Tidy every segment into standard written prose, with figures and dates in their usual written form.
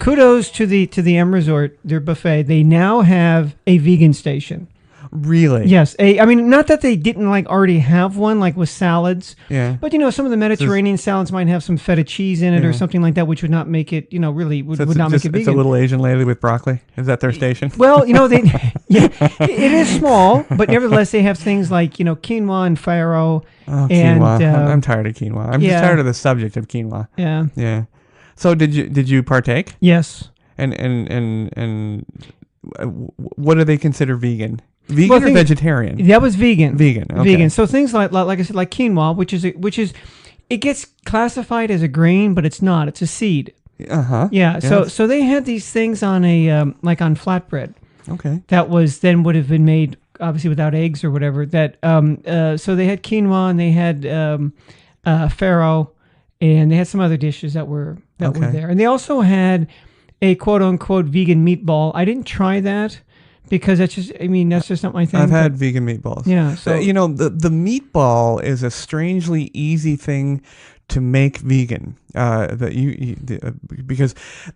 kudos to the M Resort, their buffet. They now have a vegan station. Really? Yes. I mean, not that they didn't like already have one, like with salads. Yeah. But some of the Mediterranean salads might have some feta cheese in it or something like that, which would not make it, really would not make it vegan. It's a little Asian lady with broccoli. Is that their station? Well, it is small, but nevertheless they have things like quinoa and farro. Oh, quinoa! I'm tired of quinoa. I'm just tired of the subject of quinoa. Yeah. Yeah. So did you partake? Yes. And what do they consider vegan? Vegan or vegetarian? That was vegan. Vegan. Okay. Vegan. So things like I said, like quinoa, which is, it gets classified as a grain, but it's not. It's a seed. Uh-huh. Yeah. Yes. So they had these things on on flatbread. Okay. That would have been made obviously without eggs or whatever. That so they had quinoa and they had farro, and they had some other dishes that were there, and they also had a quote unquote vegan meatball. I didn't try that. Because that's just not my thing. I've had vegan meatballs. Yeah. So the meatball is a strangely easy thing to make vegan. Because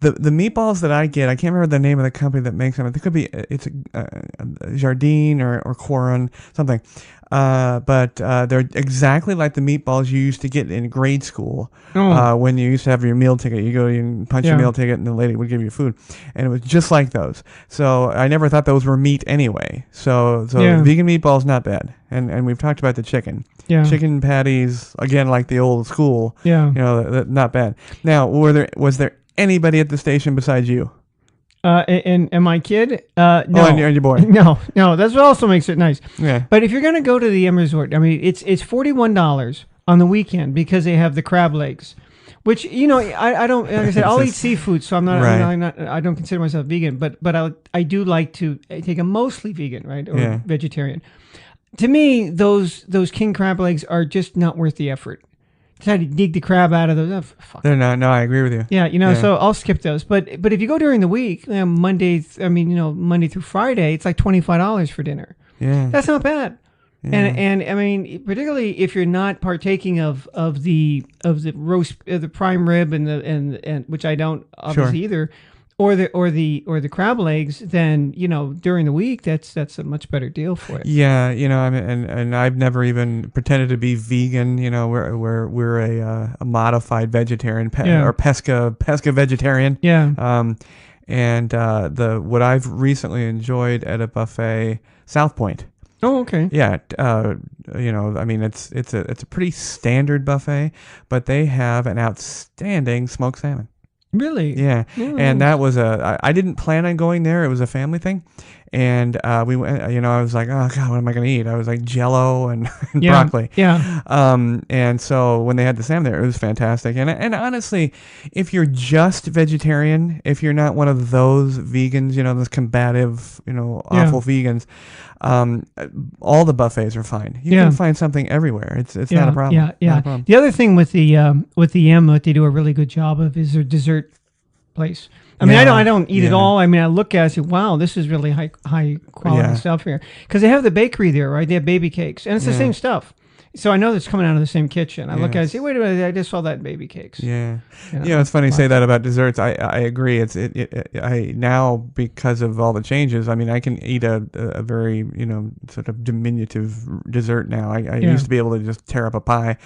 the meatballs that I get, I can't remember the name of the company that makes them. It could be Jardine or Coron, something. But they're exactly like the meatballs you used to get in grade school when you used to have your meal ticket. You go and punch your meal ticket, and the lady would give you food, and it was just like those. So I never thought those were meat anyway. So vegan meatballs not bad, and we've talked about the chicken. Yeah. Chicken patties again, like the old school. Yeah. Not bad. Now, was there anybody at the station besides you? And my kid? No. Oh, and your boy? No. That's what also makes it nice. Yeah. But if you're going to go to the M Resort, I mean, it's $41 on the weekend because they have the crab legs, which, I don't, like I said, I'll eat seafood, so I'm not, I don't consider myself vegan, but I do like to take a mostly vegan, right? Or vegetarian. To me, those king crab legs are just not worth the effort. Try to dig the crab out of those. Fuck. They're not. No, I agree with you. Yeah, so I'll skip those. But if you go during the week, Monday through Friday, it's like $25 for dinner. Yeah, that's not bad. Yeah. And I mean, particularly if you're not partaking of the roast, the prime rib and which I don't obviously either, or the crab legs, then during the week that's a much better deal for it. Yeah, I mean, and I've never even pretended to be vegan. We're a modified vegetarian or pesca vegetarian. Yeah. And what I've recently enjoyed at a buffet, South Point. Oh, okay. Yeah, I mean it's a pretty standard buffet, but they have an outstanding smoked salmon. Really? Yeah. And that was I didn't plan on going there. It was a family thing. And we went, I was like, oh God, what am I going to eat? I was like Jell-O and broccoli. Yeah. And so when they had the salmon there, it was fantastic. And honestly, if you're just vegetarian, if you're not one of those vegans, those combative, awful vegans, all the buffets are fine. You can find something everywhere. It's not a problem. Yeah. Not a problem. The other thing with the M, what they do a really good job of is their dessert place. I mean, I don't eat it all. I mean, I look at it and say, wow, this is really high quality stuff here. Because they have the bakery there, right? They have baby cakes. And it's the same stuff. So I know it's coming out of the same kitchen. I look at it and say, wait a minute, I just saw that in baby cakes. Yeah. It's funny you say that about desserts. I agree. I now, because of all the changes, I mean, I can eat a very, sort of diminutive dessert now. I used to be able to just tear up a pie.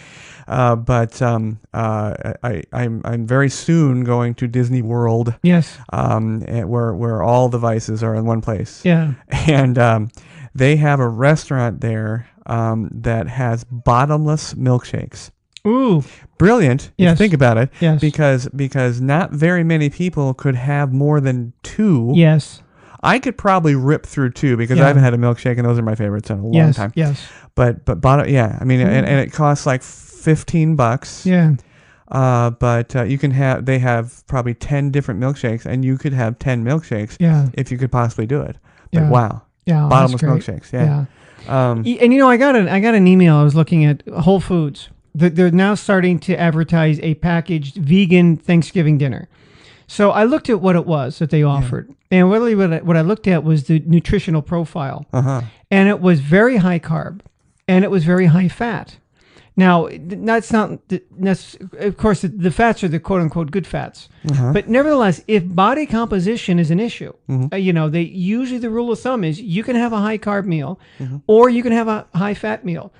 But I'm very soon going to Disney World. Yes. Where all the vices are in one place. Yeah. And they have a restaurant there that has bottomless milkshakes. Ooh, brilliant! If you think about it. Yes. Because not very many people could have more than two. Yes. I could probably rip through two because I haven't had a milkshake, and those are my favorites in a long time. Yes. But bottom, I mean, and it costs like $15. Yeah. But they have probably 10 different milkshakes, and you could have 10 milkshakes. Yeah. If you could possibly do it. But wow. Yeah. Bottomless milkshakes. Yeah. And I got an email. I was looking at Whole Foods. They're now starting to advertise a packaged vegan Thanksgiving dinner. So I looked at what it was that they offered, and really what I looked at was the nutritional profile, and it was very high carb, and it was very high fat. Now, that's not of course the fats are the quote unquote good fats, but nevertheless, if body composition is an issue, they usually the rule of thumb is you can have a high carb meal, or you can have a high fat meal.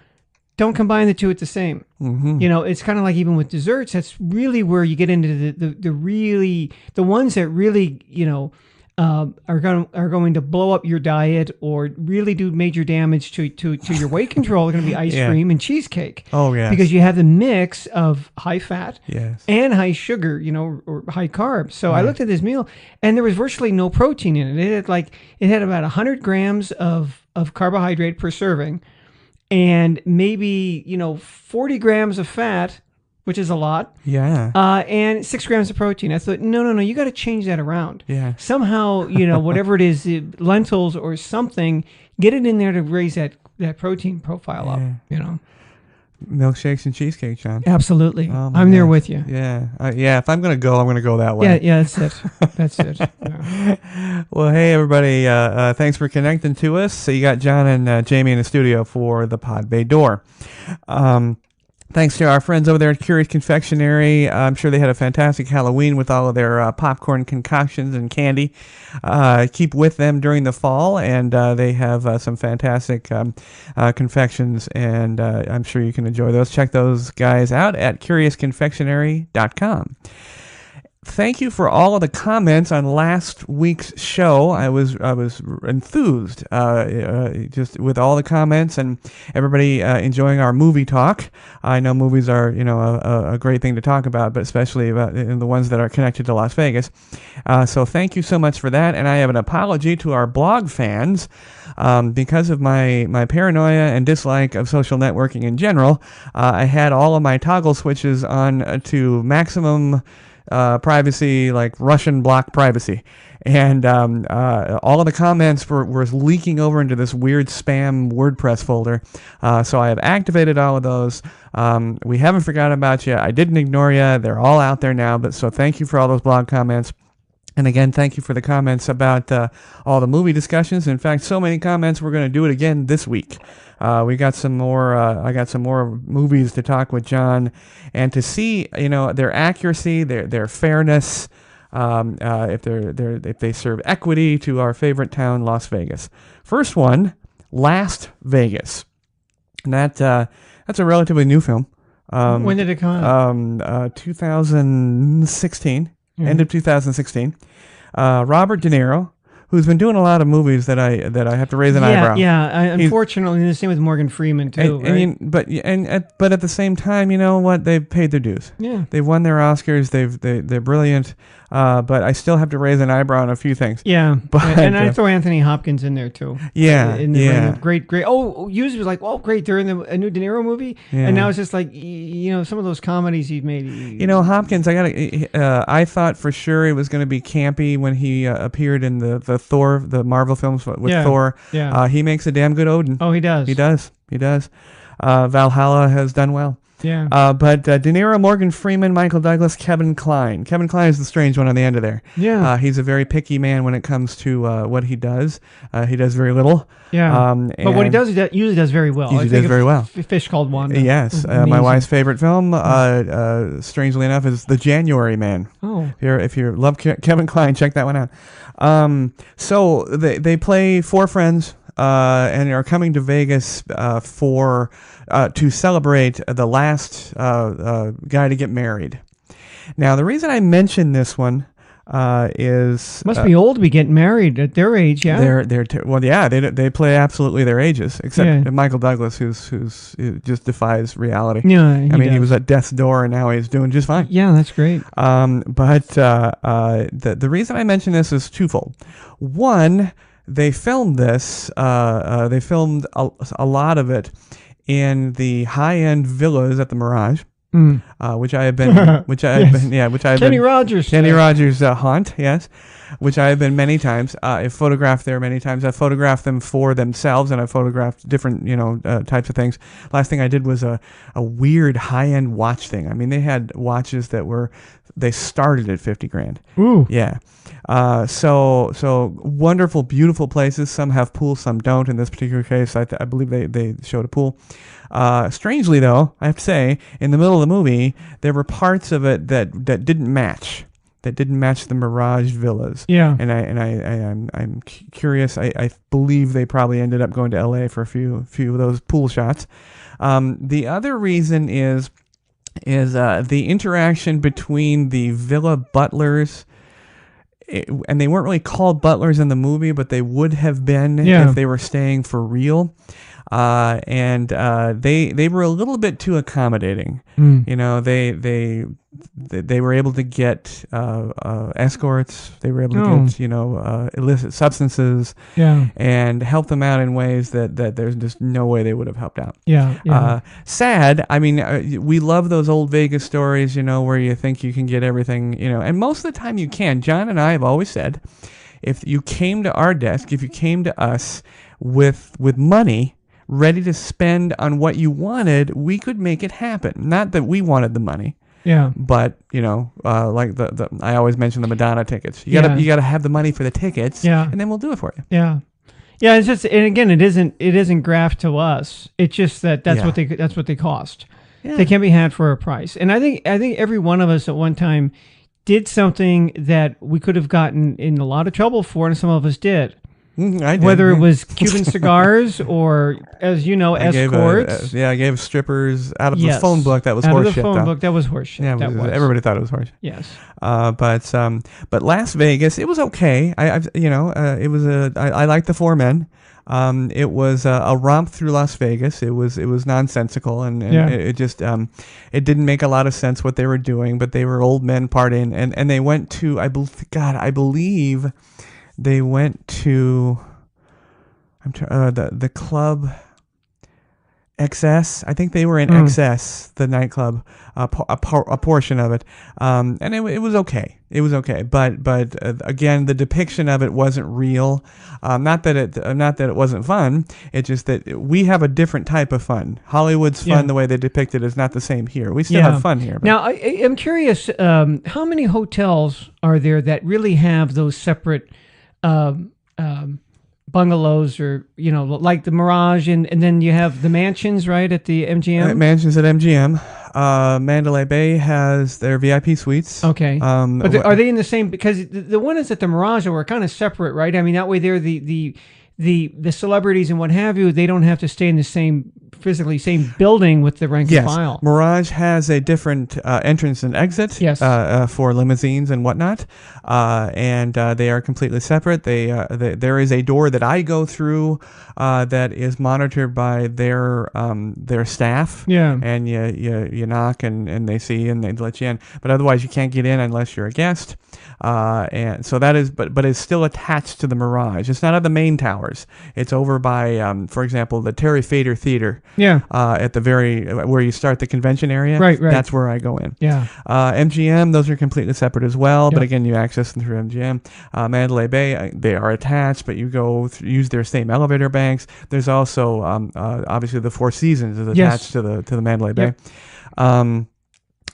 Don't combine the two at the same. It's kind of like even with desserts. That's really where you get into the ones that really are going to blow up your diet or really do major damage to your weight control are going to be ice cream and cheesecake. Oh yeah, because you have the mix of high fat and high sugar, or high carbs. So I looked at this meal and there was virtually no protein in it. It had about 100 grams of carbohydrate per serving, and maybe 40 grams of fat, which is a lot. Yeah. And 6 grams of protein. I thought, no, you got to change that around. Yeah. Somehow, whatever it is, lentils or something, get it in there to raise that protein profile up. Milkshakes and cheesecake, John. Absolutely. I'm there with you. Yeah. If I'm going to go that way. Yeah, that's it. That's it. Yeah. Well, hey, everybody. Thanks for connecting to us. So you got John and Jamie in the studio for the Pod Bay Door. Thanks to our friends over there at Curious Confectionery. I'm sure they had a fantastic Halloween with all of their popcorn concoctions and candy. Keep with them during the fall, and they have some fantastic confections, and I'm sure you can enjoy those. Check those guys out at CuriousJustConfectionery.com. Thank you for all of the comments on last week's show. I was enthused just with all the comments and everybody enjoying our movie talk. I know movies are a great thing to talk about, but especially about in the ones that are connected to Las Vegas. So thank you so much for that. And I have an apology to our blog fans because of my paranoia and dislike of social networking in general. I had all of my toggle switches on to maximum privacy, like Russian block privacy, and all of the comments were leaking over into this weird spam WordPress folder. So I have activated all of those. We haven't forgotten about you. I didn't ignore you. They're all out there now. But so thank you for all those blog comments. And again, thank you for the comments about all the movie discussions. In fact, so many comments, we're going to do it again this week. We got some more. I got some more movies to talk with John, and to see their accuracy, their fairness, if they serve equity to our favorite town, Las Vegas. First one, Last Vegas. And that's a relatively new film. When did it come out? 2016. End of 2016. Robert De Niro, who's been doing a lot of movies that I have to raise an eyebrow. Yeah. Unfortunately, the same with Morgan Freeman too. Right? But at the same time, you know what? They've paid their dues. Yeah. They've won their Oscars. They're brilliant. But I still have to raise an eyebrow on a few things. Yeah. But and I throw Anthony Hopkins in there too. Yeah. Great. Oh, usually was like, oh, great, they're in a new De Niro movie, and now it's just like some of those comedies he's made. Hopkins. I thought for sure it was going to be campy when he appeared in the Thor, the Marvel films with Thor. Yeah. He makes a damn good Odin. Oh, he does. He does. Valhalla has done well. Yeah. But De Niro, Morgan Freeman, Michael Douglas, Kevin Kline. Kevin Kline is the strange one on the end of there. Yeah. He's a very picky man when it comes to what he does. He does very little. Yeah. But what he does, usually does very well. Usually does very well. Fish Called Wanda. Yes. My wife's favorite film, strangely enough, is The January Man. Oh. If you love Kevin Kline, check that one out. So they play four friends and are coming to Vegas to celebrate the last guy to get married. Now, the reason I mention this one is must be old to be getting married at their age. Yeah, they play absolutely their ages, except Michael Douglas, who just defies reality. Yeah, he was at death's door, and now he's doing just fine. Yeah, that's great. But the reason I mention this is twofold. One, they filmed this. They filmed a lot of it in the high-end villas at the Mirage, which I have been, Kenny Rogers haunt. Yes, which I have been many times. I've photographed there many times. I've photographed them for themselves, and I've photographed different, types of things. Last thing I did was a weird high-end watch thing. I mean, they had watches they started at $50,000. Ooh. Yeah. So wonderful, beautiful places. Some have pools, some don't. In this particular case, I believe they showed a pool. Strangely, though, I have to say, in the middle of the movie, there were parts of it that didn't match. That didn't match the Mirage villas. Yeah. And I'm curious. I believe they probably ended up going to LA for a few of those pool shots. The other reason is the interaction between the villa butlers. And they weren't really called butlers in the movie, but they would have been if they were staying for real. And they were a little bit too accommodating. They were able to get escorts. They were able to get illicit substances. Yeah. And help them out in ways that there's just no way they would have helped out. Yeah. Sad. I mean, we love those old Vegas stories, where you think you can get everything, and most of the time you can. John and I have always said, if you came to our desk, if you came to us with money ready to spend on what you wanted, we could make it happen. Not that we wanted the money. Yeah. But, like the I always mention the Madonna tickets. You gotta have the money for the tickets. Yeah. And then we'll do it for you. Yeah. Yeah, it's just, and again, it isn't graft to us. It's just that's what they cost. Yeah. They can't be had for a price. And I think every one of us at one time did something that we could have gotten in a lot of trouble for, and some of us did. I did. Whether it was Cuban cigars or, as you know, escorts. I gave strippers out of the phone book. That was horseshit. Out of the phone book, that was horseshit. Yeah, everybody thought it was horseshit. Yes. But Las Vegas, it was okay. I liked the Four Men. It was a romp through Las Vegas. It was nonsensical, and it just it didn't make a lot of sense what they were doing. But they were old men partying, and they went to I believe they went to the club XS. I think they were in XS, the nightclub, a portion of it, and it was okay. It was okay, but again, the depiction of it wasn't real. Not that it wasn't fun. It's just that we have a different type of fun. Hollywood's fun, the way they depict it, is not the same here. We still have fun here. But. Now, I'm curious, how many hotels are there that really have those separate bungalows, or like the Mirage, and then you have the mansions, right, at the MGM? Mansions at MGM. Mandalay Bay has their VIP suites. Okay. But are they in the same? Because the one is at the Mirage were kind of separate, right? I mean, that way they're the celebrities and what have you. They don't have to stay in the same building with the rank and file. Mirage has a different entrance and exit for limousines and whatnot, and they are completely separate. There is a door that I go through that is monitored by their staff. Yeah, and you knock and they see you and they let you in. But otherwise, you can't get in unless you're a guest. And so that is, but it's still attached to the Mirage. It's not at the main towers. It's over by, for example, the Terry Fader Theater. Yeah. At the where you start the convention area. Right. That's where I go in. Yeah. MGM, those are completely separate as well. Yep. But again, you access them through MGM. Mandalay Bay, they are attached, but you go use their same elevator banks. There's also, obviously the Four Seasons is attached to the Mandalay Bay.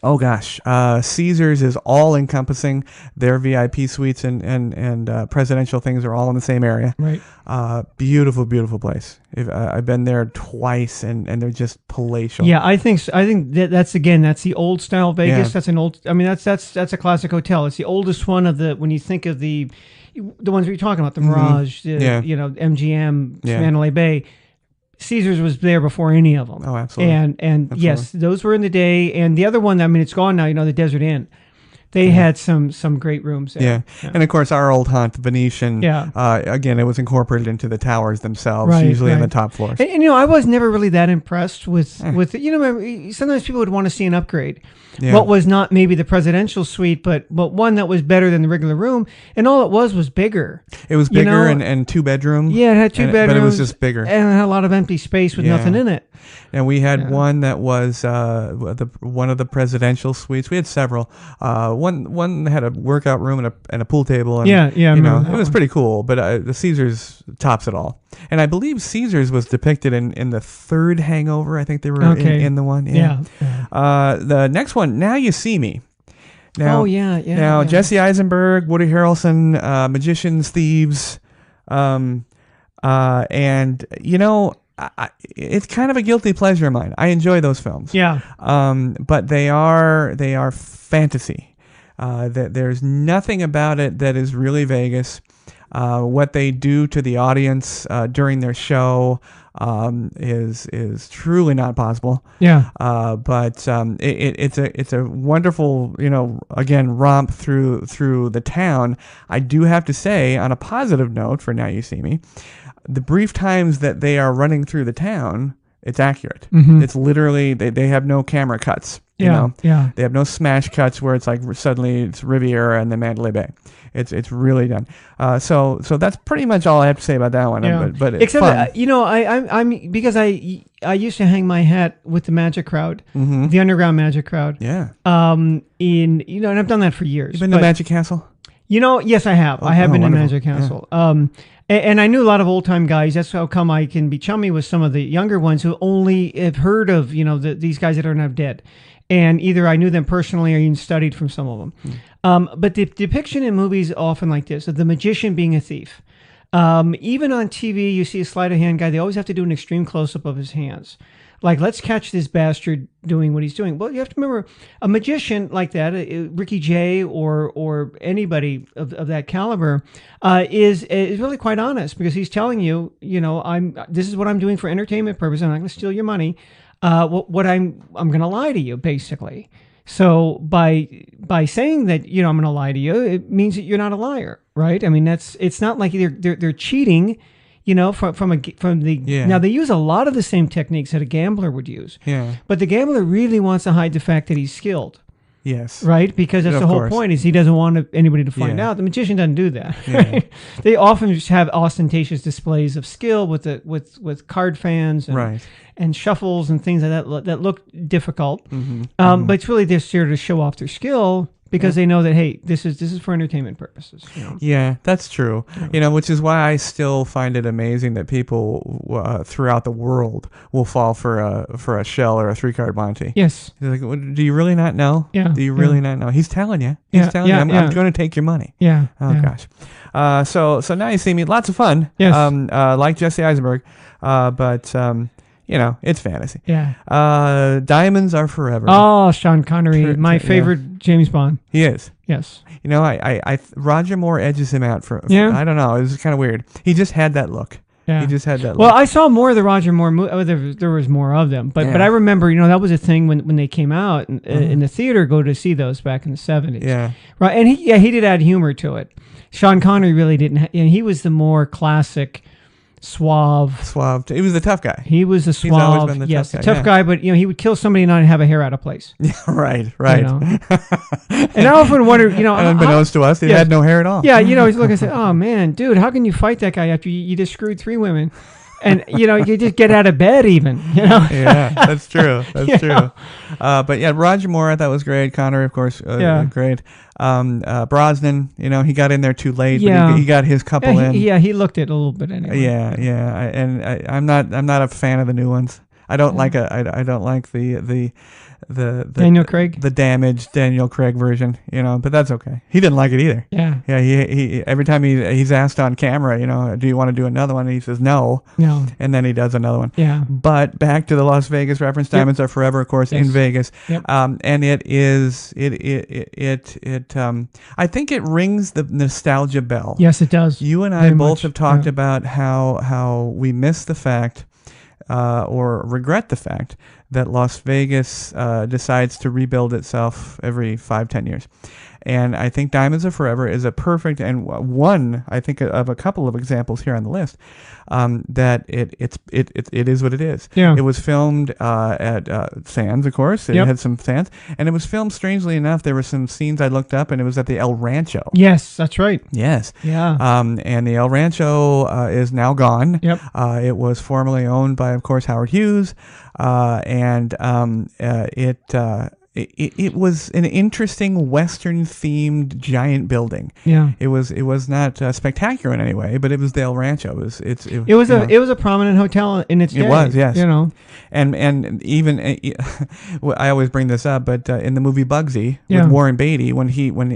Oh gosh, Caesars is all encompassing. Their VIP suites and presidential things are all in the same area. Right. Beautiful, beautiful place. I've been there twice, and they're just palatial. Yeah, I think that's the old style Vegas. Yeah. That's an old. I mean, that's a classic hotel. It's the oldest one of the. When you think of the ones we're talking about, the Mirage, MGM, Mandalay Bay. Caesars was there before any of them. Oh, absolutely. And absolutely. Yes, those were in the day. And the other one, I mean, it's gone now. The Desert Inn. They had some great rooms there. Yeah. And of course, our old haunt, the Venetian. Yeah. Again, it was incorporated into the towers themselves, usually in the top floors. And I was never really that impressed with sometimes people would want to see an upgrade. Yeah. What was not maybe the presidential suite, but one that was better than the regular room, and all it was bigger. It was bigger and 2 bedroom. Yeah, it had 2 bedrooms, but it was just bigger, and it had a lot of empty space with nothing in it. And we had one that was one of the presidential suites. We had several. One had a workout room and a pool table. And, it was pretty cool. But the Caesars tops it all. And I believe Caesars was depicted in the third Hangover. I think they were in the one. Yeah. The next one, Now You See Me. Now, Jesse Eisenberg, Woody Harrelson, Magicians, Thieves, and it's kind of a guilty pleasure of mine. I enjoy those films. Yeah. But they are fantasy. There's nothing about it that is really Vegas. What they do to the audience during their show is truly not possible. Yeah. But it's a wonderful, again, romp through the town. I do have to say, on a positive note for Now You See Me, the brief times that they are running through the town, it's accurate. Mm-hmm. It's literally, they have no camera cuts. They have no smash cuts where it's like suddenly it's Riviera and then Mandalay Bay. It's really done. So that's pretty much all I have to say about that one. Yeah. But it's fun. I'm because I used to hang my hat with the Magic Crowd, the underground Magic Crowd. Yeah. And I've done that for years. You've been to Magic Castle? Yes, I have. I have been in Magic Castle. Yeah. And I knew a lot of old time guys. That's how come I can be chummy with some of the younger ones who only have heard of these guys that are now dead. And either I knew them personally or even studied from some of them. But the depiction in movies often like this, of the magician being a thief. Even on TV, you see a sleight of hand guy. They always have to do an extreme close-up of his hands. Like, let's catch this bastard doing what he's doing. Well, you have to remember, a magician like that, Ricky Jay or anybody of that caliber, is really quite honest, because he's telling you, this is what I'm doing for entertainment purposes. I'm not going to steal your money. What I'm going to lie to you, basically. So by saying that I'm going to lie to you, it means that you're not a liar, right? I mean, it's not like they're cheating, Now they use a lot of the same techniques that a gambler would use. Yeah. But the gambler really wants to hide the fact that he's skilled. Yes. Right? Because that's the whole point, is he doesn't want anybody to find out. The magician doesn't do that. Yeah. Right? They often just have ostentatious displays of skill with card fans and shuffles and things like that look difficult. Mm-hmm. But it's really just here to show off their skill, because they know that, hey, this is for entertainment purposes. Yeah, that's true. Which is why I still find it amazing that people throughout the world will fall for a shell or a 3-card Monte. Yes. They're like, well, do you really not know? Yeah. Do you really not know? He's telling you. He's telling you. I'm going to take your money. Yeah. Oh gosh. So Now You See Me, lots of fun. Yes. Like Jesse Eisenberg, but. It's fantasy. Yeah. Diamonds Are Forever. Oh, Sean Connery, my favorite James Bond. He is. Yes. I Roger Moore edges him out for I don't know. It was kind of weird. He just had that look. Yeah. He just had that look. Well, I saw more of the Roger Moore movie. There was more of them. But I remember, that was a thing when they came out in the theater, go to see those back in the 70s. Yeah. Right. And he did add humor to it. Sean Connery really didn't. He was the more classic, suave. He was the tough guy. He was the suave. He's always been the tough guy. But he would kill somebody and not have a hair out of place. Yeah, right. And I often wonder, unbeknownst to us, he had no hair at all. Yeah, he's looking and say, "Oh man, dude, how can you fight that guy after you just screwed 3 women?" And you just get out of bed even. Yeah, that's true. That's true. But yeah, Roger Moore, I thought was great. Connery, of course, great. Brosnan, he got in there too late, but he got his couple in. Yeah, he looked it a little bit anyway. Yeah. I'm not a fan of the new ones. I don't like I don't like the Daniel Craig, the damaged Daniel Craig version, but that's okay. He didn't like it either. Yeah. He every time he's asked on camera, do you want to do another one? And he says no, and then he does another one. Yeah. But back to the Las Vegas reference, Diamonds Are Forever, of course, in Vegas. Yep. And it is I think it rings the nostalgia bell. Yes, it does. You and I both have talked about how we miss the fact or regret the fact that Las Vegas decides to rebuild itself every 5-10 years. And I think Diamonds Are Forever is a perfect, and one, I think, of a couple of examples here on the list, that it is what it is. Yeah. It was filmed at Sands, of course. It had some Sands. And it was filmed, strangely enough, there were some scenes I looked up, and it was at the El Rancho. Yes, that's right. Yes. Yeah. And the El Rancho is now gone. Yep. It was formerly owned by, of course, Howard Hughes. It was an interesting Western themed giant building. Yeah, it was not spectacular in any way, but it was the El Rancho. It was a prominent hotel in its day. It was, yes. And even I always bring this up, but in the movie Bugsy with Warren Beatty, when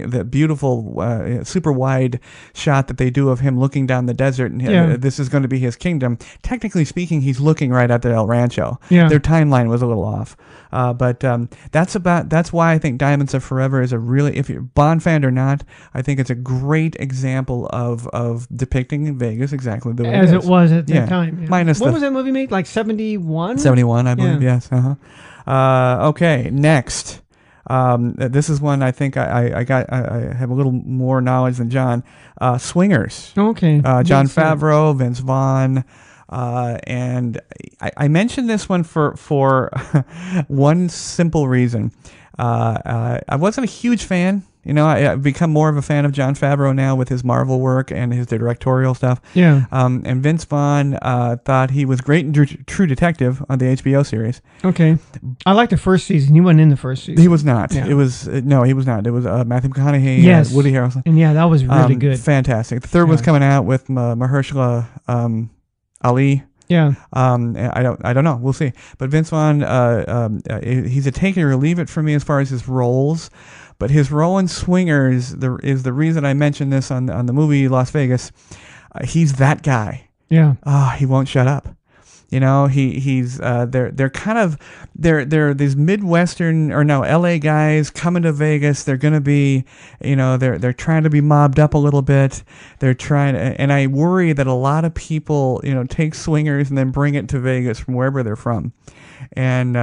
the beautiful super wide shot that they do of him looking down the desert, and this is going to be his kingdom. Technically speaking, he's looking right at the El Rancho. Yeah. Their timeline was a little off, but that's why I think Diamonds Are Forever is a really, if you're a Bond fan or not, I think it's a great example of depicting Vegas exactly the way as it was at the time. Yeah. Minus what was that movie made? Like 71? 71, I believe. Yes. Okay. Next. This is one I think I have a little more knowledge than John. Swingers. Okay. Jon Favreau, Vince Vaughn. And I mentioned this one for one simple reason. I wasn't a huge fan. I've become more of a fan of Jon Favreau now with his Marvel work and his directorial stuff. Yeah. And Vince Vaughn thought he was great in True Detective on the HBO series. Okay. I liked the first season. He wasn't in the first season. He was not. Yeah. It was no, he was not. It was Matthew McConaughey, Woody Harrelson. And that was really good. Fantastic. The third was coming out with Mahershala Ali. Yeah. I don't know. We'll see. But Vince Vaughn, he's a take it or leave it for me as far as his roles. But his role in Swingers is the reason I mentioned this on the movie Las Vegas. He's that guy. Yeah. He won't shut up. He's they're kind of they're these Midwestern or no LA guys coming to Vegas. They're gonna be, they're trying to be mobbed up a little bit. They're trying and I worry that a lot of people, take Swingers and then bring it to Vegas from wherever they're from. And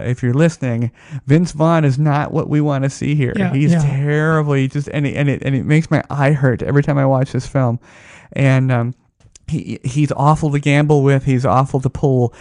if you're listening, Vince Vaughn is not what we want to see here. Yeah, he's terribly and it makes my eye hurt every time I watch this film. And he's awful to gamble with. He's awful to pull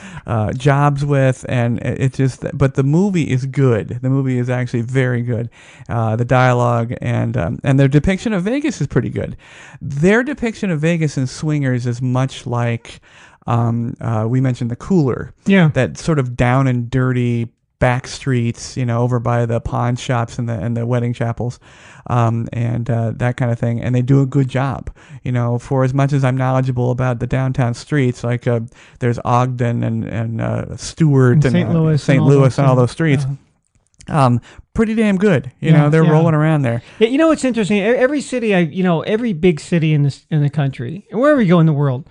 jobs with, and it just. But the movie is good. The movie is actually very good. The dialogue and their depiction of Vegas is pretty good. Their depiction of Vegas in Swingers is much like. We mentioned the Cooler. Yeah. That sort of down and dirty back streets, over by the pawn shops and the wedding chapels, and that kind of thing. And they do a good job, for as much as I'm knowledgeable about the downtown streets, like there's Ogden and Stewart and St. Louis and all those streets. Pretty damn good. They're rolling around there. Yeah, it's interesting. Every city, every big city in the country, and wherever you go in the world,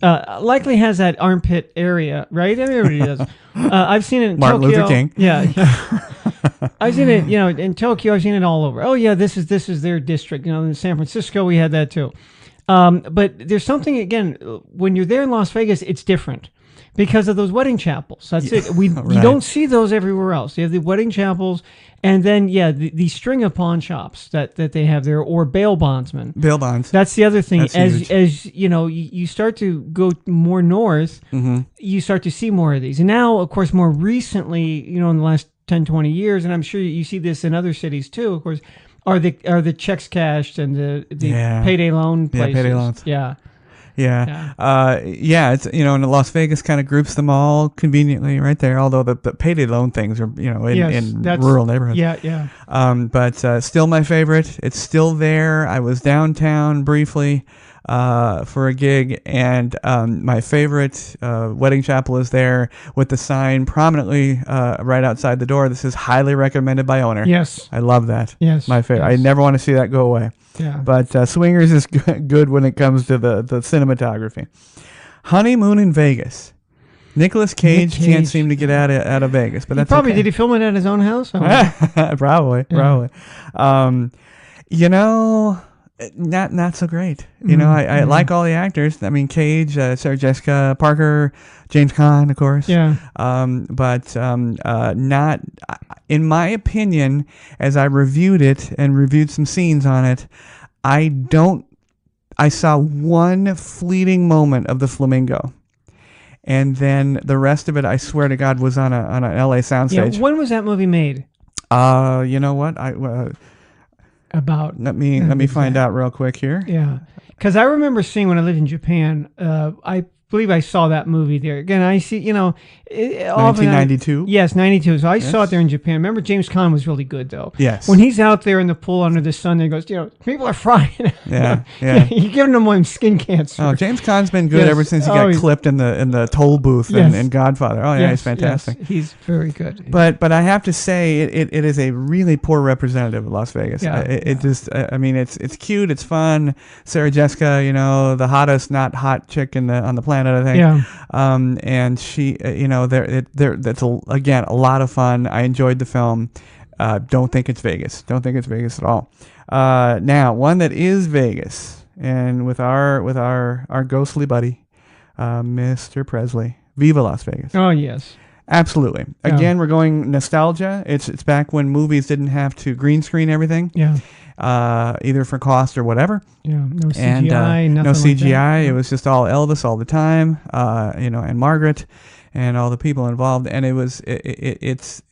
likely has that armpit area, right? Everybody does. I've seen it in Martin Tokyo. Luther King. Yeah. I've seen it, in Tokyo. I've seen it all over. Oh yeah, this is their district. In San Francisco, we had that too. But there's something again when you're there in Las Vegas, it's different because of those wedding chapels. That's it. Right. You don't see those everywhere else. You have the wedding chapels. And then, the string of pawn shops that they have there, or bail bondsmen. Bail bonds. That's the other thing. That's huge. As you start to go more north, you start to see more of these. And now, of course, more recently, in the last 10, 20 years, and I'm sure you see this in other cities too, of course, are the checks cashed and the payday loan places. Yeah, payday loans. Yeah. It's and Las Vegas kind of groups them all conveniently right there. Although the payday loan things are in rural neighborhoods. Yeah. But still my favorite. It's still there. I was downtown briefly for a gig, and my favorite wedding chapel is there with the sign prominently right outside the door. This is highly recommended by owner. Yes, I love that. Yes, my favorite. Yes. I never want to see that go away. Yeah. But Swingers is good when it comes to the cinematography. Honeymoon in Vegas. Nicolas Cage can't seem to get out of Vegas, but that's probably okay. Did he film it at his own house? Probably. Not so great. I like all the actors. I mean, Cage, Sarah Jessica Parker, James Caan, of course. Yeah. But not, in my opinion, as I reviewed it and reviewed some scenes on it, I saw one fleeting moment of the flamingo. And then the rest of it, I swear to God, was on an LA soundstage. Yeah, when was that movie made? You know what? About let me find out real quick here. Yeah, because I remember seeing when I lived in Japan. I believe I saw that movie there. Again, I see, 1992? Yes, 92. So I saw it there in Japan. Remember, James Caan was really good, though. Yes. When he's out there in the pool under the sun, he goes, people are frying. Yeah. You're giving them skin cancer. Oh, James Caan's been good ever since he got clipped in the toll booth in Godfather. Oh, yeah, he's fantastic. Yes, he's very good. But I have to say, it is a really poor representative of Las Vegas. Yeah. It's cute, it's fun. Sarah Jessica, the hottest not hot chick on the planet, I think. Yeah. And she, that's again a lot of fun. I enjoyed the film. Don't think it's Vegas. Don't think it's Vegas at all. Now, one that is Vegas, and with our ghostly buddy, Mr. Presley, Viva Las Vegas. Oh yes. Absolutely. Again, we're going nostalgia. It's back when movies didn't have to green screen everything. Yeah. Either for cost or whatever. Yeah. No CGI. And, nothing no CGI. Like that. It was just all Elvis all the time. And Margaret, and all the people involved. And it's.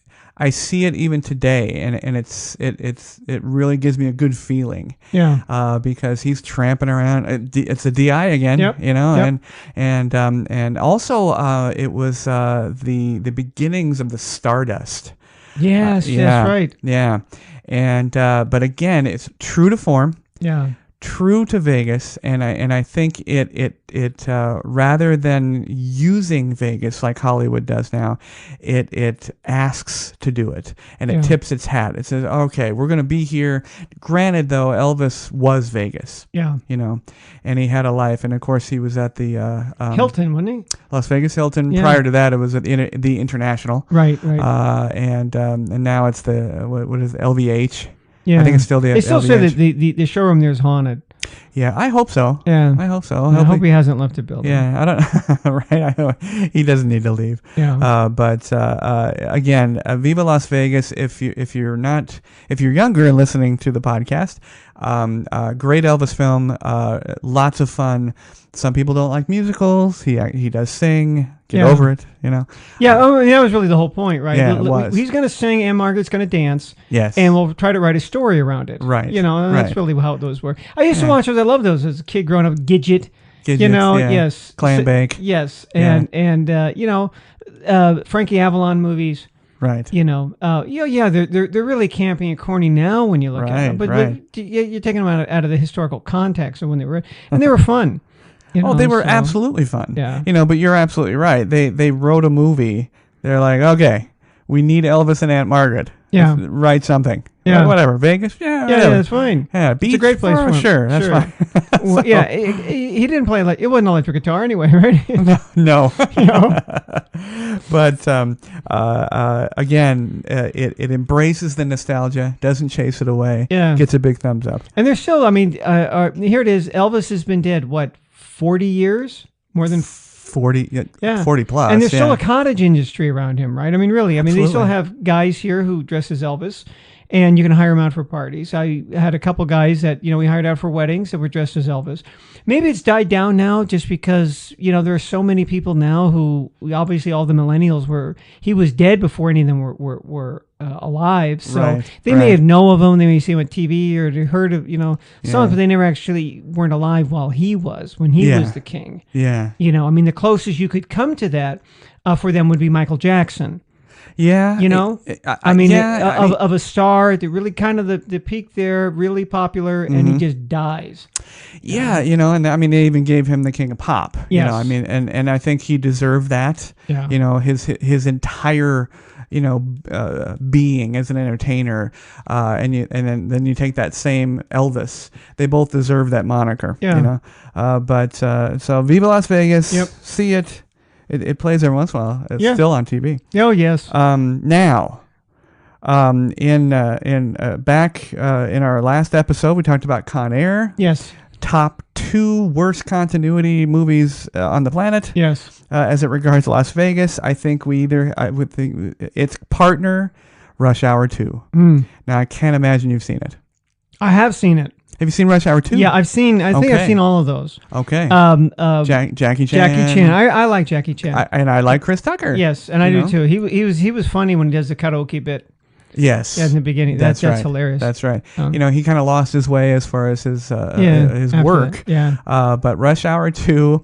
I see it even today, and it really gives me a good feeling. Yeah. Because he's tramping around. It's a DI again. Yep. And also it was the beginnings of the Stardust. Yes. That's right. Yeah. And but again, it's true to form. Yeah. True to Vegas, and I think it rather than using Vegas like Hollywood does now, it asks to do it, and it tips its hat. It says, okay, we're going to be here. Granted, though, Elvis was Vegas. Yeah. And he had a life, and of course he was at the Hilton, wasn't he? Las Vegas Hilton. Yeah. Prior to that, it was at the International. Right. And now it's the what is it, LVH. Yeah. I think it's still the. They still say that the showroom there is haunted. Yeah, I hope so. Yeah, I hope so. I hope he hasn't left the building. Yeah, I don't. Right, he doesn't need to leave. Yeah. But again, Viva Las Vegas. If you're younger and listening to the podcast, great Elvis film. Lots of fun. Some people don't like musicals. He does sing. Get over it, Yeah, that was really the whole point, right? Yeah, it was. He's going to sing and Margaret's going to dance. Yes. And we'll try to write a story around it. Right. That's really how those work. I used to watch those. I love those as a kid growing up. Gidget. Yes. Clam Bake. Yes. And Frankie Avalon movies. Right. They're really campy and corny now when you look at them. But you're taking them out of the historical context of when they were, and they were fun. They were absolutely fun. Yeah. But you're absolutely right. They wrote a movie. They're like, okay, we need Elvis and Aunt Margaret. Yeah. Let's write something. Yeah. Whatever. Vegas. Yeah. Yeah, that's fine. Yeah. Beach, it's a great place for him. Sure. That's fine. Well, he didn't play it wasn't an electric guitar anyway, right? No. But again, it embraces the nostalgia, doesn't chase it away. Yeah. Gets a big thumbs up. And there's still, here it is. Elvis has been dead, 40 years? More than 40, 40 plus. And there's still a cottage industry around him, right? Really. Absolutely. They still have guys here who dress as Elvis, and you can hire them out for parties. I had a couple guys that, we hired out for weddings that were dressed as Elvis. Maybe it's died down now just because, there are so many people now who, obviously all the millennials he was dead before any of them were alive. So they may have known of him, they may see him on TV or heard of, songs, but they never actually weren't alive while he was, when he was the king. Yeah. The closest you could come to that for them would be Michael Jackson. Yeah. Of a star, the really kind of the peak there, really popular, and he just dies. Yeah, and they even gave him the King of Pop. Yes. And I think he deserved that. Yeah. His entire being as an entertainer, and then you take that same Elvis. They both deserve that moniker. Yeah. So Viva Las Vegas. Yep. See it. It plays every once in a while. It's still on TV. Oh yes. Now, back in our last episode, we talked about Con Air. Yes. Top 2 worst continuity movies on the planet. Yes. As it regards Las Vegas, I think its partner, Rush Hour 2. Now I can't imagine you've seen it. I have seen it. Have you seen Rush Hour 2? Yeah, I think I've seen all of those. Okay. Jackie Chan. Jackie Chan. I like Jackie Chan. And I like Chris Tucker. Yes, and I do too. He was funny when he does the karaoke bit. Yes. Yeah, in the beginning. That's right. hilarious. That's right. He kind of lost his way as far as his work. But Rush Hour 2,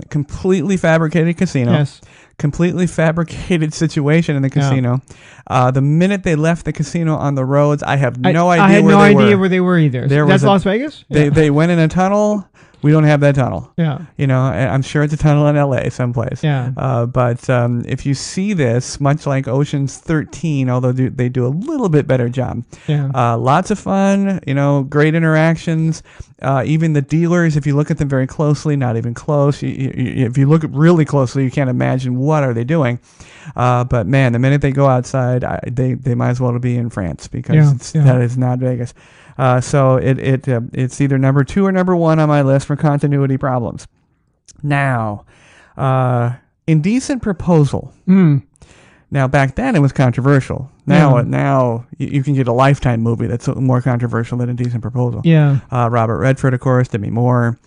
completely fabricated casino. Yes. Completely fabricated situation in the casino. The minute they left the casino on the roads, I have no idea. I had no idea where they were either. That's Las Vegas. They went in a tunnel. We don't have that tunnel. Yeah. I'm sure it's a tunnel in LA someplace. Yeah. But if you see this, much like Ocean's 13, although they do a little bit better job. Yeah. Lots of fun, great interactions. Even the dealers, if you look at them very closely, not even close. If you look really closely, you can't imagine what are they doing. But man, the minute they go outside, they might as well be in France because that is not Vegas. So it's either number 2 or number 1 on my list for continuity problems. Now, Indecent Proposal. Now, back then it was controversial. Now you can get a Lifetime movie that's more controversial than Indecent Proposal. Yeah. Robert Redford, of course, Demi Moore.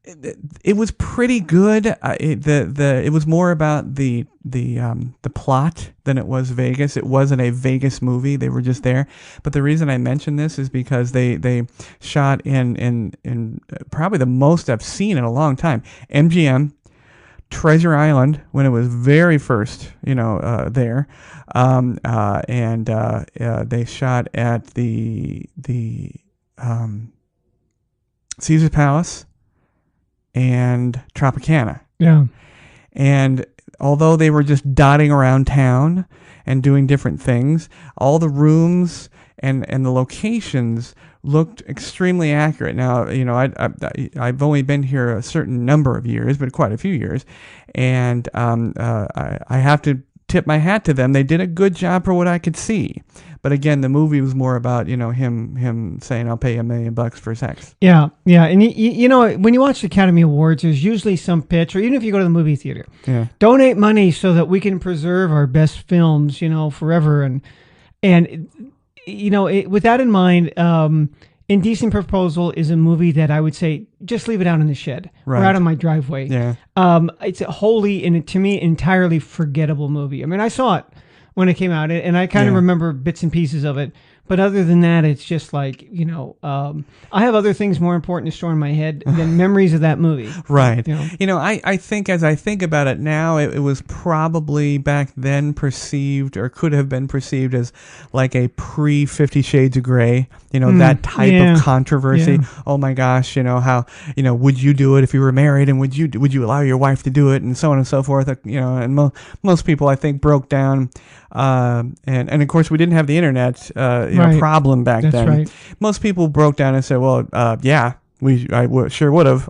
It was pretty good. It was more about the plot than it was Vegas. It wasn't a Vegas movie. They were just there. But the reason I mention this is because they shot in probably the most I've seen in a long time. MGM, Treasure Island, when it was very first, there, and they shot at the Caesar's Palace and Tropicana. Yeah. And although they were just dotting around town and doing different things, all the rooms and the locations looked extremely accurate. Now, I've only been here a certain number of years, but quite a few years, and I have to tip my hat to them. They did a good job for what I could see. But again, the movie was more about, him saying, I'll pay $1 million for sex. Yeah. Yeah. And when you watch the Academy Awards, there's usually some pitch, or even if you go to the movie theater, donate money so that we can preserve our best films, forever. And with that in mind, Indecent Proposal is a movie that I would say, just leave it out in the shed or out on my driveway. Yeah. It's a wholly, and to me, entirely forgettable movie. I mean, I saw it when it came out, and I kind of remember bits and pieces of it. But other than that, it's just like, I have other things more important to store in my head than memories of that movie. Right. I think as I think about it now, it was probably back then perceived, or could have been perceived, as like a pre-50 Shades of Grey, that type of controversy. Yeah. Oh my gosh, how, would you do it if you were married, and would you allow your wife to do it, and so on and so forth. And most people, I think, broke down. And of course, we didn't have the internet problem back then. Right. Most people broke down and said, well, I sure would have.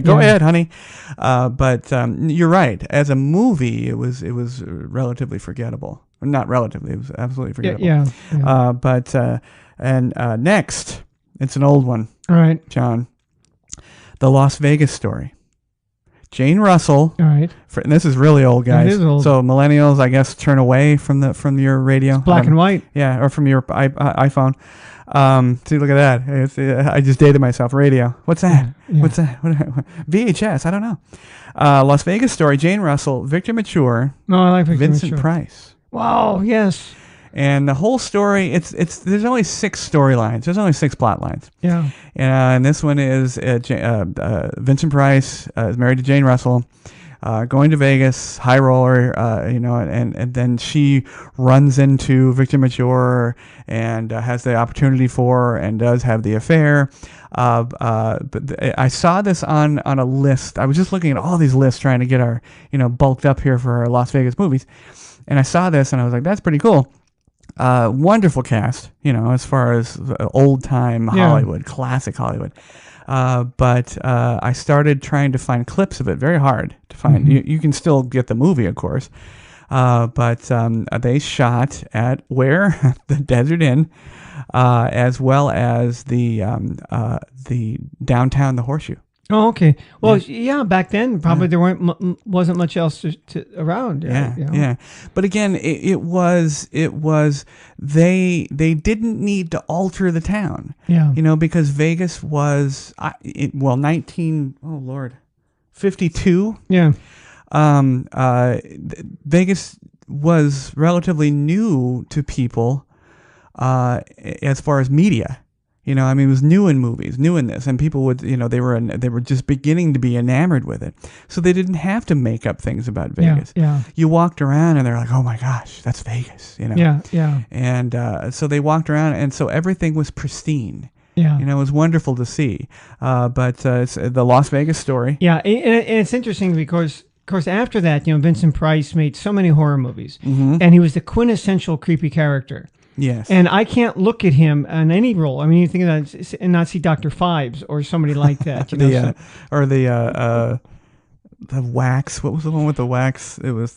Go ahead, honey. But you're right. As a movie, it was relatively forgettable. Not relatively. It was absolutely forgettable. Yeah. Next, it's an old one. All right. John. The Las Vegas Story. Jane Russell. All right. And this is really old, guys. It is old. So millennials, I guess, turn away from your radio. It's black and white. Yeah, or from your iPhone. See, look at that. I just dated myself. Radio. What's that? Yeah. What's that? VHS. I don't know. Las Vegas Story. Jane Russell. Victor Mature. No, I like Victor Vincent Mature. Price. Wow. Yes. And the whole story, there's only 6 storylines. There's only 6 plot lines. Yeah. And this one is Vincent Price is married to Jane Russell, going to Vegas, high roller, and then she runs into Victor Mature and has the opportunity for, and does have the affair. But I saw this on a list. I was just looking at all these lists trying to get our, bulked up here for our Las Vegas movies. And I saw this and I was like, that's pretty cool. Wonderful cast, as far as old time Hollywood, classic Hollywood. But I started trying to find clips of it. Very hard to find. Mm-hmm. You can still get the movie, of course. But they shot at where? The Desert Inn, as well as the downtown, the Horseshoe. Oh, okay. Well, yeah, back then probably there wasn't much else around. Yeah. But again, it was they didn't need to alter the town. Yeah. Because Vegas was 52. Yeah. Vegas was relatively new to people as far as media. You know, I mean, it was new in movies, new in this, and people would, you know, they were just beginning to be enamored with it, so they didn't have to make up things about Vegas. Yeah. You walked around and they're like, "Oh my gosh, that's Vegas," you know. Yeah. And so they walked around, and so everything was pristine. Yeah. You know, it was wonderful to see. But it's the Las Vegas Story. Yeah, and it's interesting because, of course, after that, you know, Vincent Price made so many horror movies, and he was the quintessential creepy character. Yes. And I can't look at him on any role. I mean, you think of that and not see Dr. Phibes or somebody like that. You know, or the wax. What was the one with the wax? It was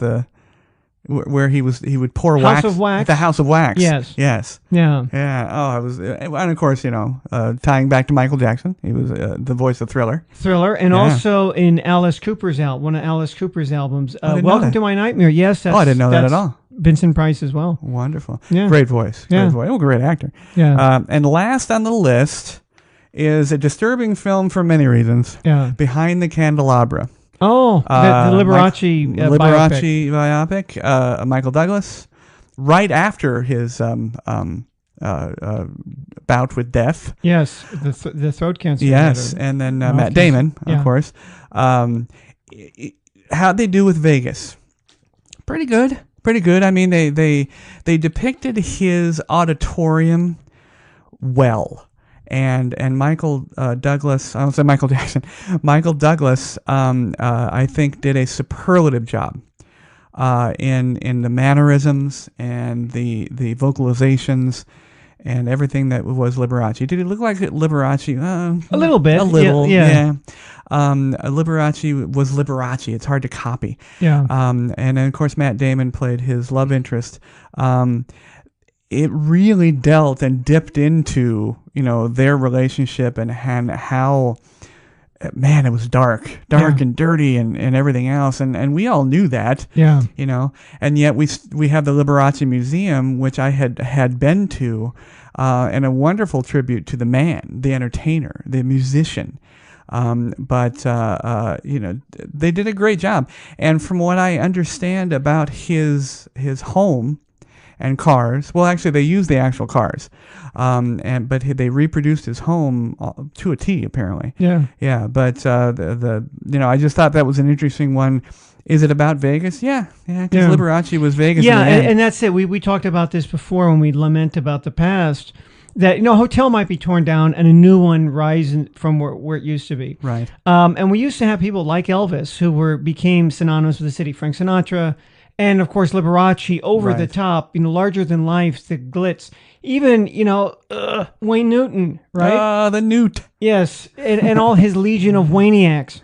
where he would pour wax. House of Wax. The House of Wax. Yes. Yeah. Oh, I was, and of course, you know, tying back to Michael Jackson, he was the voice of Thriller, and also in Alice Cooper's one of Alice Cooper's albums, Welcome to My Nightmare. Yes, I didn't know that at all. Vincent Price as well. Wonderful. Yeah. Great voice. Great voice. Oh, great actor. Yeah. And last on the list is a disturbing film for many reasons. Yeah. Behind the Candelabra. Oh, the Liberace biopic. Michael Douglas, right after his bout with death. Yes, the throat cancer. Yes, and then Matt Damon, of course. How'd they do with Vegas? Pretty good. I mean, they depicted his auditorium well. And Michael Douglas, I don't say Michael Jackson, Michael Douglas, I think did a superlative job in the mannerisms and the vocalizations and everything that was Liberace. Did it look like Liberace? A little bit. A little, yeah. Liberace was Liberace. It's hard to copy. Yeah. And then, of course, Matt Damon played his love interest. It really dealt and dipped into, you know, their relationship and how, man, it was dark and dirty and everything else. And we all knew that, you know, and yet we have the Liberace Museum, which I had been to, and a wonderful tribute to the man, the entertainer, the musician. But you know, they did a great job. And from what I understand about his home and cars, well, actually, they used the actual cars, but they reproduced his home to a T, apparently. Yeah. But the you know, I just thought that was an interesting one. Is it about Vegas? Yeah, because Liberace was Vegas. Yeah, and that's it. We talked about this before when we lament about the past. That, you know, a hotel might be torn down and a new one rise from where it used to be. Right. And we used to have people like Elvis who became synonymous with the city. Frank Sinatra, and of course Liberace, over the top, you know, larger than life, the glitz. Even, you know, Wayne Newton, right? The Newt. Yes, and all his legion of Waniacs.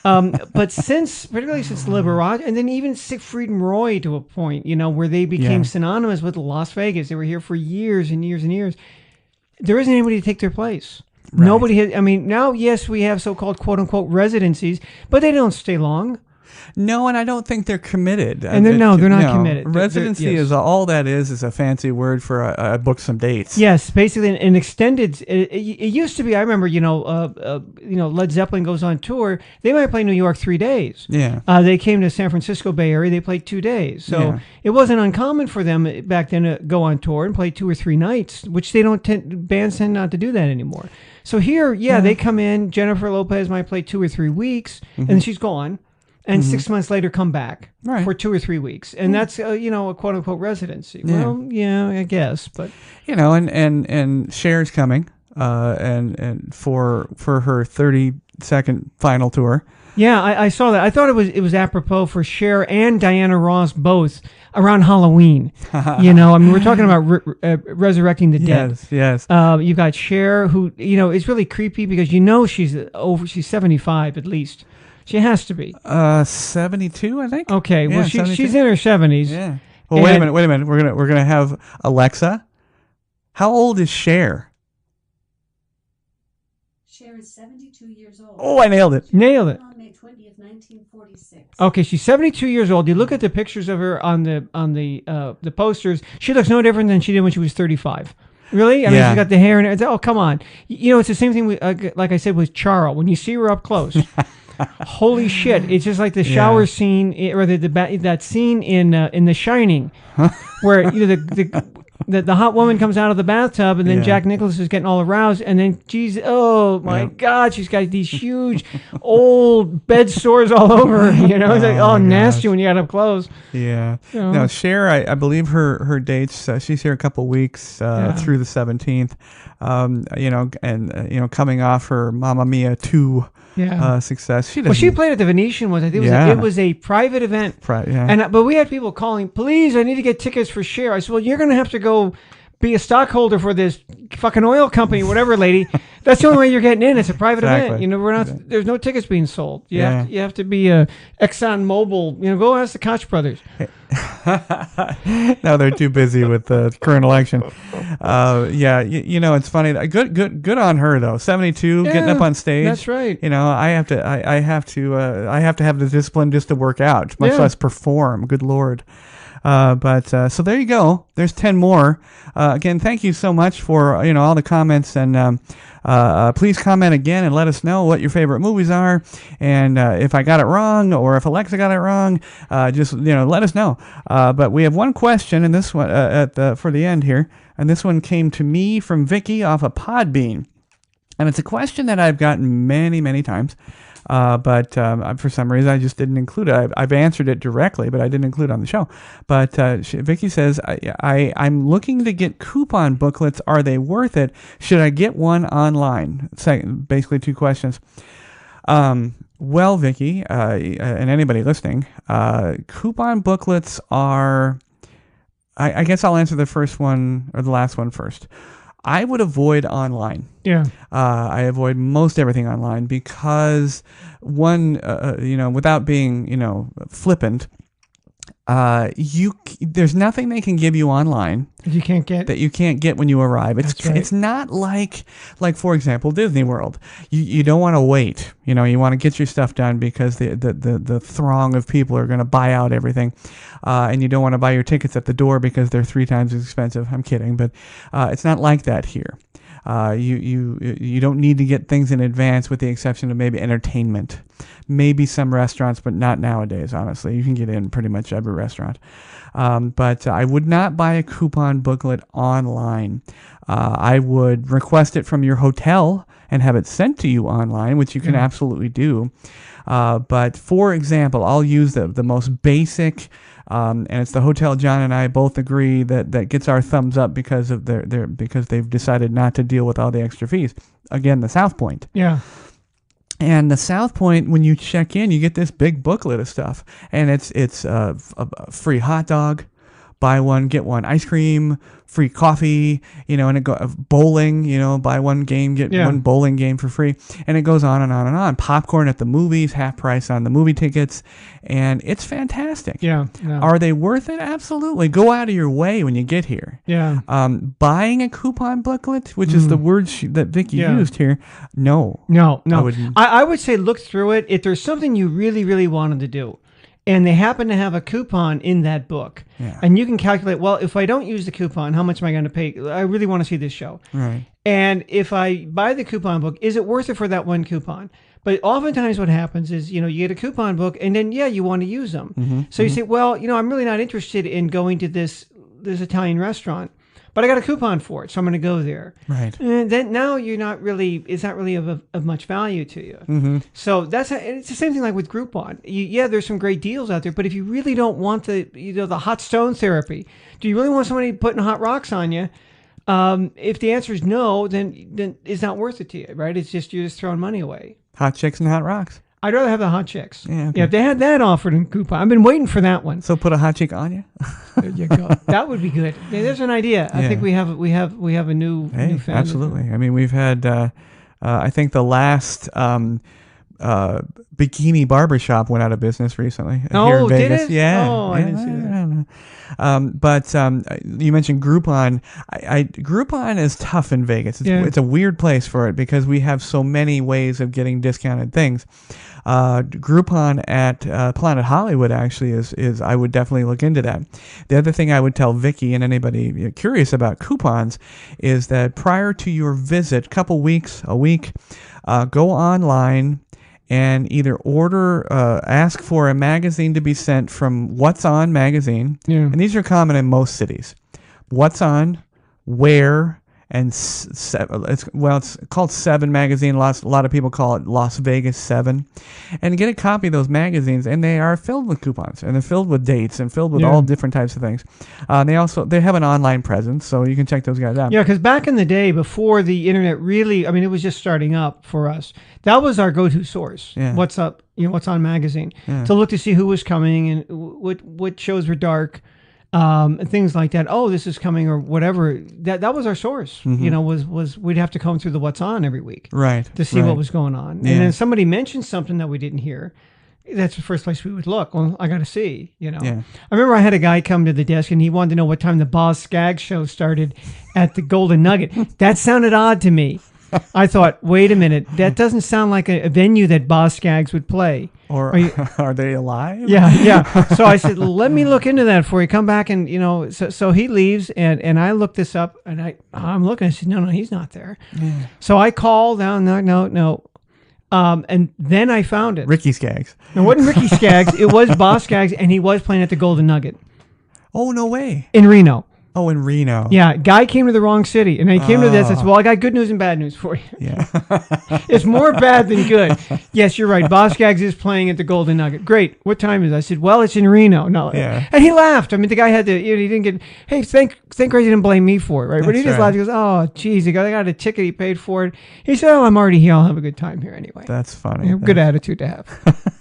But particularly since Liberace, and then even Siegfried and Roy to a point, you know, where they became synonymous with Las Vegas. They were here for years and years and years. There isn't anybody to take their place. Right. Nobody has. I mean, now, yes, we have so-called quote-unquote residencies, but they don't stay long. No, and I don't think they're committed. And they're not committed. Residency is all that is a fancy word for a book some dates. Yes, basically an extended. It used to be. I remember, you know, Led Zeppelin goes on tour. They might play New York 3 days. Yeah. They came to San Francisco Bay Area. They played 2 days. So it wasn't uncommon for them back then to go on tour and play 2 or 3 nights, which bands tend not to do that anymore. So here, they come in. Jennifer Lopez might play 2 or 3 weeks, and then she's gone. And 6 months later, come back for 2 or 3 weeks, and that's you know, a quote unquote residency. Well, yeah, I guess, but you know, and Cher's coming, and for her 32nd final tour. Yeah, I saw that. I thought it was apropos for Cher and Diana Ross both around Halloween. You know, I mean, we're talking about resurrecting the dead. Yes. You've got Cher, who, you know, it's really creepy because you know she's 75 at least. She has to be 72, I think. Okay, well, she's in her 70s. Yeah. Well, wait a minute. We're gonna have Alexa. How old is Cher? Cher is 72 years old. Oh, I nailed it. On May 20th, 1946. Okay, she's 72 years old. You look at the pictures of her on the posters. She looks no different than she did when she was 35. Really? I mean, she's got the hair and everything. Oh, come on. You know, it's the same thing, like I said, with Charo. When you see her up close, Holy shit! It's just like the shower scene, or that scene in The Shining, where the hot woman comes out of the bathtub, and then Jack Nicklaus is getting all aroused, and then oh my God, she's got these huge old bed sores all over her. It's like nasty when you got up close. Yeah. Now Cher, I believe her dates. She's here a couple weeks through the 17th. Coming off her Mamma Mia 2 success. She played at the Venetian once. I think it was a private event. But we had people calling, please, I need to get tickets for Cher. I said, well, you're going to have to go be a stockholder for this fucking oil company, whatever, lady. That's the only way you're getting in. It's a private event. There's no tickets being sold. You have to be a Exxon Mobil. Go ask the Koch brothers. No, they're too busy with the current election. It's funny. Good on her though. 72, getting up on stage. That's right. I have to have the discipline just to work out, much less perform. Good Lord. So there you go. There's 10 more. Again, thank you so much for all the comments, and please comment again and let us know what your favorite movies are, and if I got it wrong or if Alexa got it wrong, just let us know. But we have one question, and this one for the end here, and this one came to me from Vicky off of Podbean, and it's a question that I've gotten many, many times. But for some reason, I just didn't include it. I've answered it directly, but I didn't include it on the show. But Vicky says, I'm looking to get coupon booklets. Are they worth it? Should I get one online? Basically, two questions. Well, Vicky, and anybody listening, coupon booklets are... I guess I'll answer the first one or the last one first. I would avoid online. Yeah. I avoid most everything online because without being, flippant, there's nothing they can give you online that you can't get when you arrive. It's not like for example, Disney World. You don't want to wait. You want to get your stuff done because the throng of people are going to buy out everything, and you don't want to buy your tickets at the door because they're 3 times as expensive. I'm kidding, but it's not like that here. You don't need to get things in advance, with the exception of maybe entertainment, maybe some restaurants, but not nowadays. Honestly, you can get in pretty much every restaurant. But I would not buy a coupon booklet online. I would request it from your hotel and have it sent to you online, which you can absolutely do. But for example, I'll use the most basic. And it's the hotel John and I both agree that gets our thumbs up because of because they've decided not to deal with all the extra fees. Again, the South Point. Yeah. And the South Point, when you check in, you get this big booklet of stuff, and it's a free hot dog, buy one get one ice cream, free coffee, and it bowling, buy one game get one bowling game for free, and it goes on and on and on. Popcorn at the movies, half price on the movie tickets, and it's fantastic. Yeah. Are they worth it? Absolutely. Go out of your way when you get here. Yeah. Buying a coupon booklet, which is the word that Vicky used here, no. I would say look through it. If there's something you really, really wanted to do, and they happen to have a coupon in that book, and you can calculate, well, if I don't use the coupon, how much am I going to pay? I really want to see this show. Right. And if I buy the coupon book, is it worth it for that one coupon? But oftentimes what happens is, you get a coupon book, and then, you want to use them. Mm-hmm. So you say, well, I'm really not interested in going to this Italian restaurant, but I got a coupon for it, so I'm going to go there. Right. And then now it's not really of much value to you. Mm-hmm. So it's the same thing like with Groupon. There's some great deals out there, but if you really don't want the hot stone therapy, do you really want somebody putting hot rocks on you? If the answer is no, then it's not worth it to you, right? It's just, you're just throwing money away. Hot chicks and hot rocks. I'd rather have the hot chicks. Yeah, okay. If they had that offered in coupon, I've been waiting for that one. So put a hot chick on you. There you go. That would be good. There's an idea. I think we have a new fan. Absolutely. I mean, we've had I think the last bikini barbershop went out of business recently here in Vegas. Did it? Yeah. Oh, I didn't see that. But you mentioned Groupon. Groupon is tough in Vegas. It's a weird place for it because we have so many ways of getting discounted things. Groupon at Planet Hollywood actually is I would definitely look into that. The other thing I would tell Vicky and anybody curious about coupons is that prior to your visit, a week, go online and either ask for a magazine to be sent from What's On magazine. Yeah. And these are common in most cities. What's On, Where, and it's called 7 magazine. A lot of people call it Las Vegas 7. And get a copy of those magazines, and they are filled with coupons, and they're filled with dates, and filled with all different types of things. They have an online presence, so you can check those guys out. Yeah, because back in the day, before the internet really, I mean, it was just starting up for us. That was our go-to source. Yeah. What's Up? What's On magazine, to look to see who was coming and what shows were dark. And things like that. Oh, this is coming or whatever. That was our source. Mm-hmm. Was we'd have to comb through the What's On every week, right, to see what was going on. Yeah. And then somebody mentioned something that we didn't hear. That's the first place we would look. Well, I got to see. Yeah. I remember I had a guy come to the desk and he wanted to know what time the Boz Scaggs show started at the Golden Nugget. That sounded odd to me. I thought, wait a minute, that doesn't sound like a venue that Boz Scaggs would play. Or are they alive? Yeah. So I said, let me look into that for you. Come back and, so he leaves and I looked this up and I'm looking. I said, no, he's not there. Yeah. So I called down, no. And then I found it. Ricky Skaggs. No, it wasn't Ricky Skaggs. It was Boz Scaggs, and he was playing at the Golden Nugget. Oh, no way. In Reno. Oh, in Reno. Yeah, guy came to the wrong city, and I came to this. I said, well, I got good news and bad news for you. Yeah. It's more bad than good. Yes, you're right. Boz Scaggs is playing at the Golden Nugget. Great. What time is it? I said, well, it's in Reno. No. Yeah. And he laughed. I mean, the guy had to, he didn't get, hey, thank Christ he didn't blame me for it, right? But he just laughed. He goes, oh, geez, I got a ticket. He paid for it. He said, oh, I'm already here. I'll have a good time here anyway. That's funny. Good attitude to have.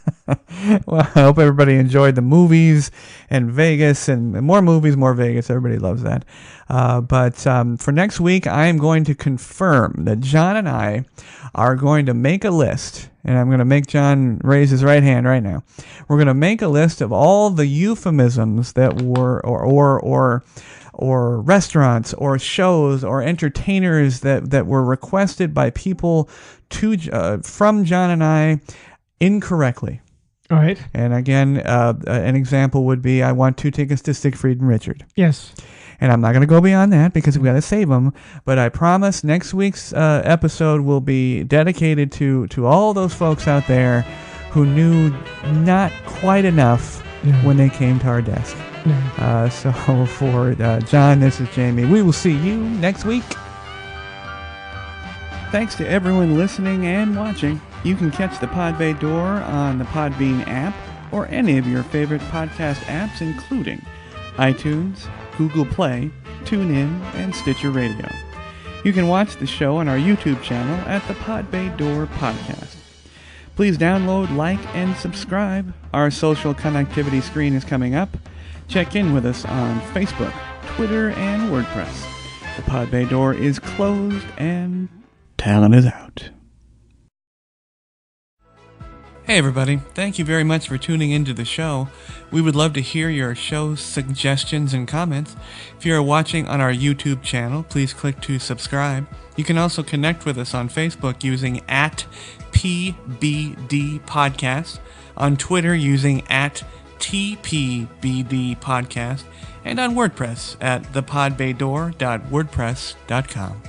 Well, I hope everybody enjoyed the movies and Vegas and more movies, more Vegas. Everybody loves that. But for next week, I am going to confirm that John and I are going to make a list. And I'm going to make John raise his right hand right now. We're going to make a list of all the euphemisms that were, or restaurants or shows or entertainers that were requested by people from John and I incorrectly. All right. And again, an example would be, I want 2 tickets to Siegfried and Richard. Yes. And I'm not going to go beyond that because we've got to save them. But I promise next week's episode will be dedicated to all those folks out there who knew not quite enough when they came to our desk. Yeah. So for John, this is Jamie. We will see you next week. Thanks to everyone listening and watching. You can catch the Pod Bay Door on the Podbean app or any of your favorite podcast apps, including iTunes, Google Play, TuneIn, and Stitcher Radio. You can watch the show on our YouTube channel at the Pod Bay Door Podcast. Please download, like, and subscribe. Our social connectivity screen is coming up. Check in with us on Facebook, Twitter, and WordPress. The Pod Bay Door is closed and talent is out. Hey everybody, thank you very much for tuning into the show. We would love to hear your show suggestions and comments. If you are watching on our YouTube channel, please click to subscribe. You can also connect with us on Facebook using @PBD Podcast, on Twitter using @TPBD Podcast, and on WordPress at thepodbaydoor.wordpress.com.